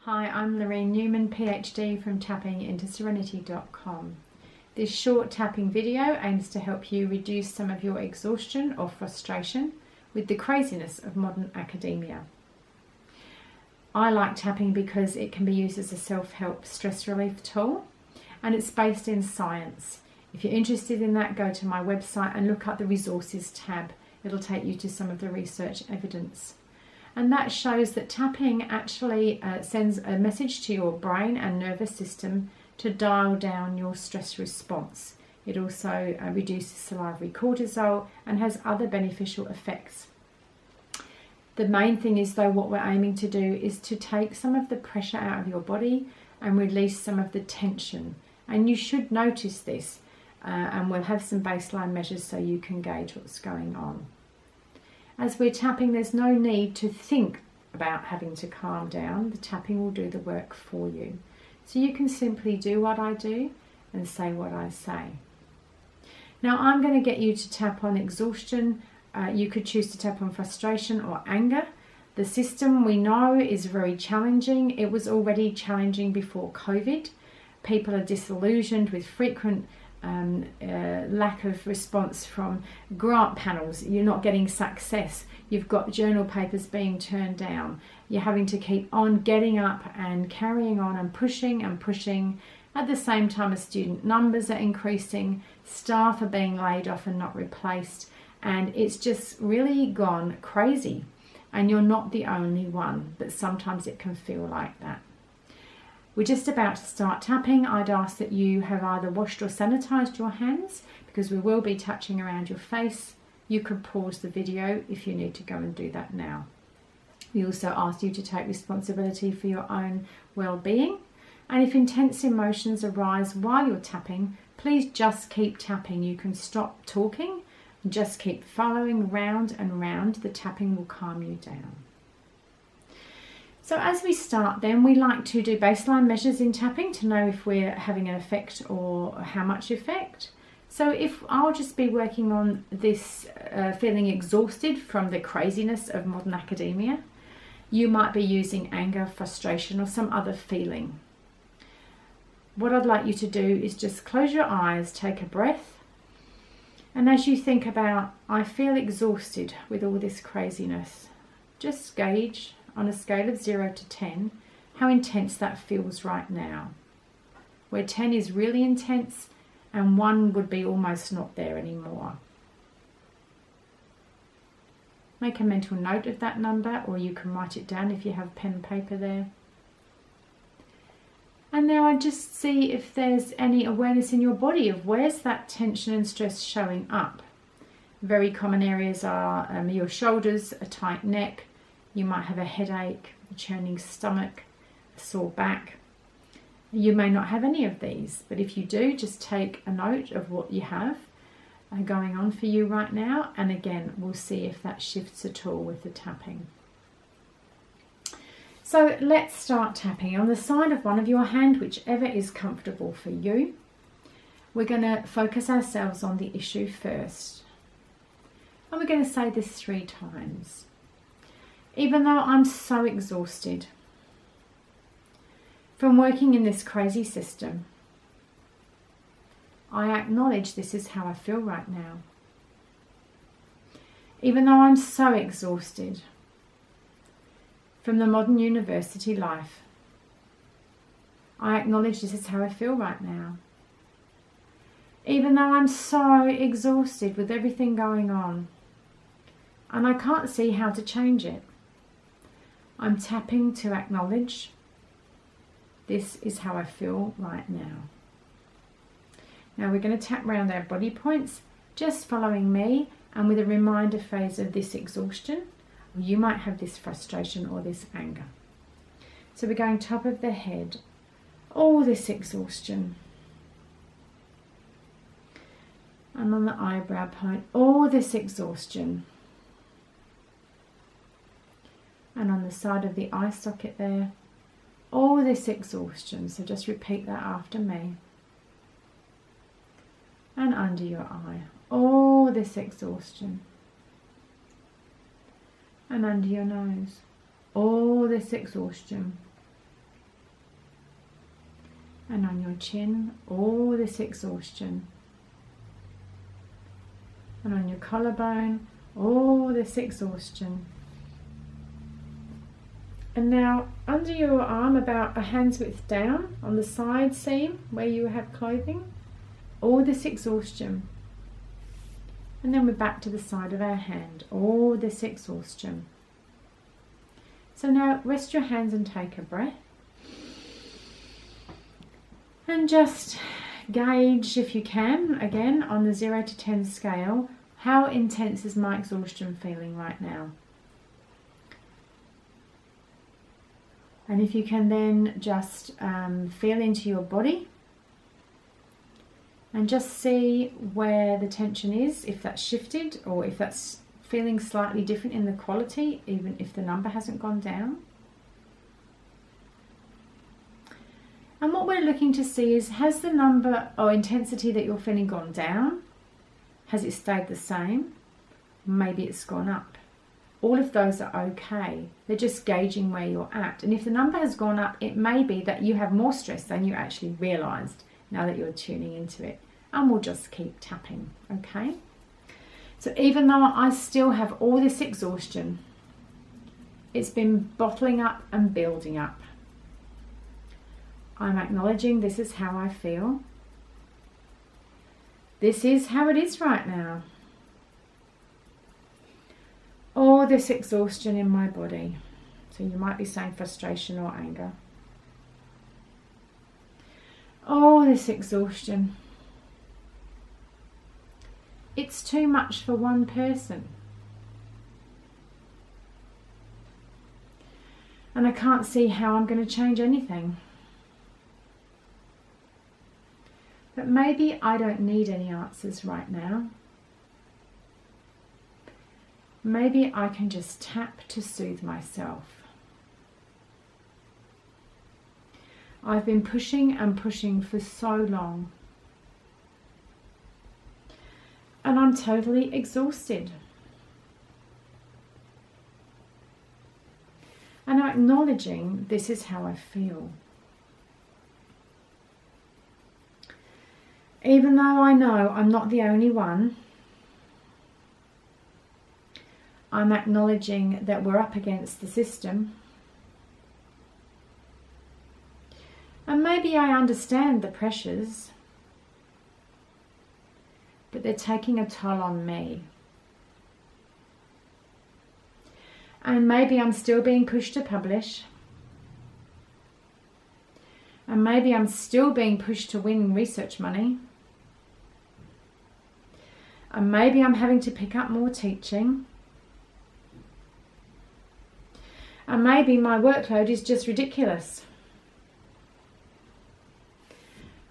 Hi, I'm Lorraine Newman, PhD from tappingintoserenity.com. This short tapping video aims to help you reduce some of your exhaustion or frustration with the craziness of modern academia. I like tapping because it can be used as a self-help stress relief tool, and it's based in science. If you're interested in that, go to my website and look up the resources tab. It'll take you to some of the research evidence. And that shows that tapping actually sends a message to your brain and nervous system to dial down your stress response. It also reduces salivary cortisol and has other beneficial effects. The main thing is, though, what we're aiming to do is to take some of the pressure out of your body and release some of the tension. And you should notice this, and we'll have some baseline measures so you can gauge what's going on. As we're tapping, there's no need to think about having to calm down. The tapping will do the work for you. So you can simply do what I do and say what I say. Now I'm going to get you to tap on exhaustion. You could choose to tap on frustration or anger. The system, we know, is very challenging. It was already challenging before COVID. People are disillusioned with frequent lack of response from grant panels. You're not getting success. You've got journal papers being turned down. You're having to keep on getting up and carrying on and pushing and pushing. At the same time as student numbers are increasing, staff are being laid off and not replaced, and it's just really gone crazy. And you're not the only one, but sometimes it can feel like that. We're just about to start tapping. I'd ask that you have either washed or sanitized your hands, because we will be touching around your face. You could pause the video if you need to go and do that now. We also ask you to take responsibility for your own well-being. And if intense emotions arise while you're tapping, please just keep tapping. You can stop talking and just keep following round and round. The tapping will calm you down. So as we start then, we like to do baseline measures in tapping to know if we're having an effect or how much effect. So if I'll just be working on this feeling exhausted from the craziness of modern academia, you might be using anger, frustration, or some other feeling. What I'd like you to do is just close your eyes, take a breath, and as you think about, I feel exhausted with all this craziness, just gauge on a scale of 0 to 10, how intense that feels right now. Where 10 is really intense and 1 would be almost not there anymore. Make a mental note of that number, or you can write it down if you have pen and paper there. And now I just see if there's any awareness in your body of where's that tension and stress showing up. Very common areas are your shoulders, a tight neck. You might have a headache, a churning stomach, a sore back. You may not have any of these, but if you do, just take a note of what you have going on for you right now. And again, we'll see if that shifts at all with the tapping. So let's start tapping on the side of one of your hand, whichever is comfortable for you. We're going to focus ourselves on the issue first. And we're going to say this 3 times. Even though I'm so exhausted from working in this crazy system, I acknowledge this is how I feel right now. Even though I'm so exhausted from the modern university life, I acknowledge this is how I feel right now. Even though I'm so exhausted with everything going on, and I can't see how to change it, I'm tapping to acknowledge this is how I feel right now. Now we're going to tap around our body points, just following me, and with a reminder phase of this exhaustion. You might have this frustration or this anger. So we're going top of the head, all this exhaustion. And on the eyebrow point, all this exhaustion. And on the side of the eye socket there, all this exhaustion. So just repeat that after me. And under your eye, all this exhaustion. And under your nose, all this exhaustion. And on your chin, all this exhaustion. And on your collarbone, all this exhaustion. And now under your arm, about a hand's width down, on the side seam where you have clothing, all this exhaustion. And then we're back to the side of our hand, all this exhaustion. So now rest your hands and take a breath. And just gauge, if you can, again on the 0 to 10 scale, how intense is my exhaustion feeling right now? And if you can then just feel into your body and just see where the tension is, if that's shifted or if that's feeling slightly different in the quality, even if the number hasn't gone down. And what we're looking to see is, has the number or intensity that you're feeling gone down? Has it stayed the same? Maybe it's gone up. All of those are okay. They're just gauging where you're at. And if the number has gone up, it may be that you have more stress than you actually realised now that you're tuning into it. And we'll just keep tapping, okay? So even though I still have all this exhaustion, it's been bottling up and building up. I'm acknowledging this is how I feel. This is how it is right now. All this exhaustion in my body. So you might be saying frustration or anger. All this exhaustion. It's too much for one person. And I can't see how I'm going to change anything. But maybe I don't need any answers right now. Maybe I can just tap to soothe myself. I've been pushing and pushing for so long. And I'm totally exhausted. And I'm acknowledging this is how I feel. Even though I know I'm not the only one, I'm acknowledging that we're up against the system. And maybe I understand the pressures, but they're taking a toll on me. And maybe I'm still being pushed to publish. And maybe I'm still being pushed to win research money. And maybe I'm having to pick up more teaching. And maybe my workload is just ridiculous.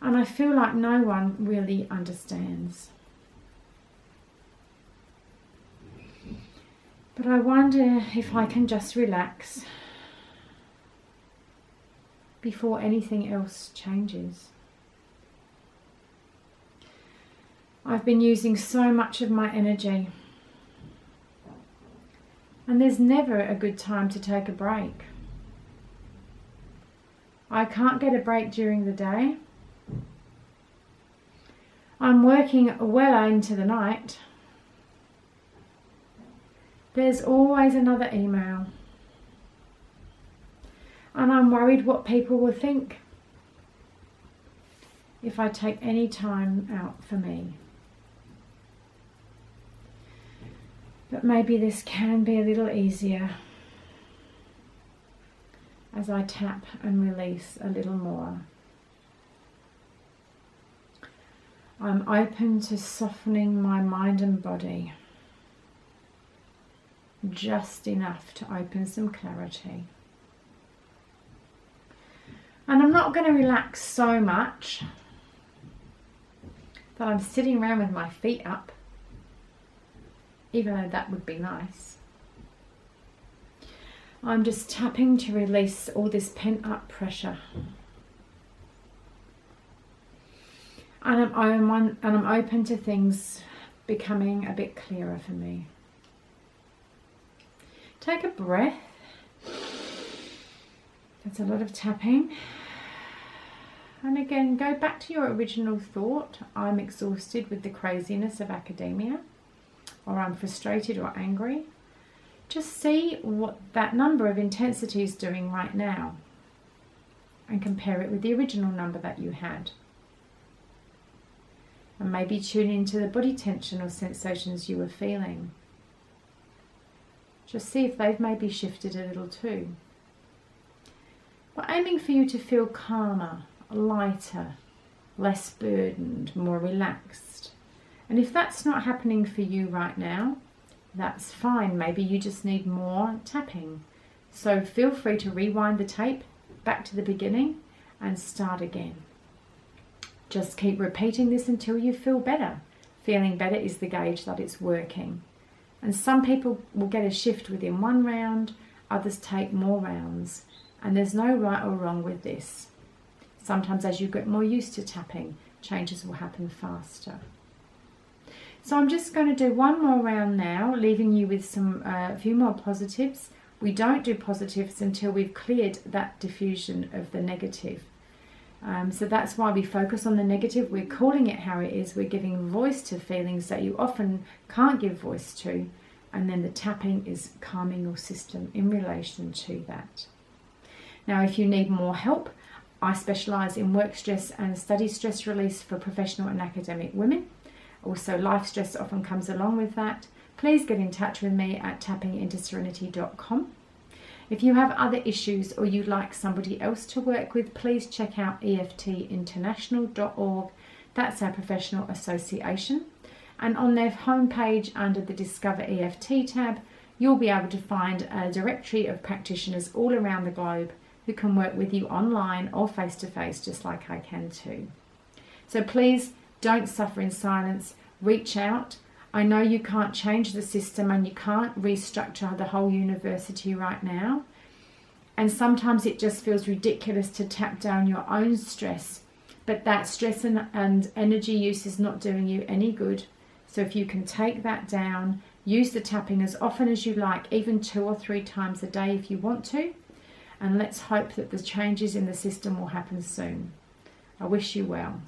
And I feel like no one really understands. But I wonder if I can just relax before anything else changes. I've been using so much of my energy. And there's never a good time to take a break. I can't get a break during the day. I'm working well into the night. There's always another email. And I'm worried what people will think if I take any time out for me. But maybe this can be a little easier as I tap and release a little more. I'm open to softening my mind and body, just enough to open some clarity. And I'm not going to relax so much that I'm sitting around with my feet up, even though that would be nice. I'm just tapping to release all this pent-up pressure. And I'm open to things becoming a bit clearer for me. Take a breath. That's a lot of tapping. And again, go back to your original thought. I'm exhausted with the craziness of academia, or I'm frustrated or angry. Just see what that number of intensity is doing right now and compare it with the original number that you had. And maybe tune into the body tension or sensations you were feeling. Just see if they've maybe shifted a little too. We're aiming for you to feel calmer, lighter, less burdened, more relaxed. And if that's not happening for you right now, that's fine. Maybe you just need more tapping. So feel free to rewind the tape back to the beginning and start again. Just keep repeating this until you feel better. Feeling better is the gauge that it's working. And some people will get a shift within one round, others take more rounds. And there's no right or wrong with this. Sometimes as you get more used to tapping, changes will happen faster. So I'm just going to do one more round now, leaving you with a few more positives. We don't do positives until we've cleared that diffusion of the negative. So that's why we focus on the negative. We're calling it how it is. We're giving voice to feelings that you often can't give voice to. And then the tapping is calming your system in relation to that. Now, if you need more help, I specialise in work stress and study stress release for professional and academic women. Also, life stress often comes along with that. Please get in touch with me at tappingintoserenity.com. If you have other issues or you'd like somebody else to work with, please check out eftinternational.org. That's our professional association. And on their homepage under the Discover EFT tab, you'll be able to find a directory of practitioners all around the globe who can work with you online or face-to-face, just like I can too. So please don't suffer in silence. Reach out. I know you can't change the system and you can't restructure the whole university right now. And sometimes it just feels ridiculous to tap down your own stress. But that stress and energy use is not doing you any good. So if you can take that down, use the tapping as often as you like, even 2 or 3 times a day if you want to. And let's hope that the changes in the system will happen soon. I wish you well.